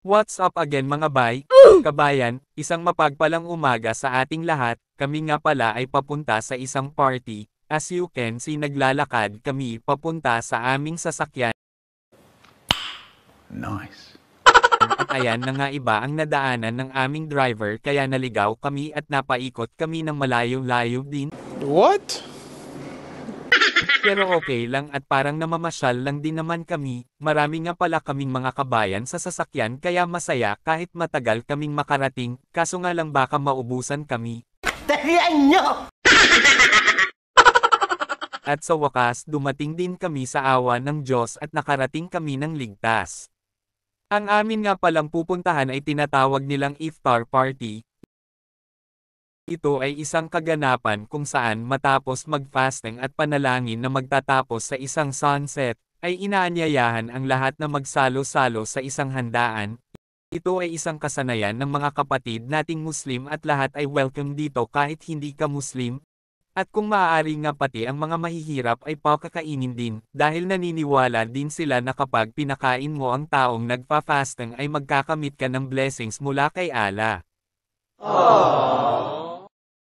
What's up again mga bay? Kabayan, isang mapagpalang umaga sa ating lahat, kami nga pala ay papunta sa isang party, as you can see naglalakad kami papunta sa aming sasakyan. Nice. At ayan na nga iba ang nadaanan ng aming driver kaya naligaw kami at napaikot kami ng malayo-layo din. What? Pero okay lang at parang namamasyal lang din naman kami, marami nga pala kaming mga kabayan sa sasakyan kaya masaya kahit matagal kaming makarating, kaso nga lang baka maubusan kami. Tarihan nyo! At sa wakas dumating din kami sa awa ng Diyos at nakarating kami ng ligtas. Ang amin nga palang pupuntahan ay tinatawag nilang iftar party. Ito ay isang kaganapan kung saan matapos mag-fasting at panalangin na magtatapos sa isang sunset, ay inaanyayahan ang lahat na magsalo-salo sa isang handaan. Ito ay isang kasanayan ng mga kapatid nating Muslim at lahat ay welcome dito kahit hindi ka Muslim. At kung maaari nga pati ang mga mahihirap ay pakakainin din, dahil naniniwala din sila na kapag pinakain mo ang taong nagpa-fasting ay magkakamit ka ng blessings mula kay Allah.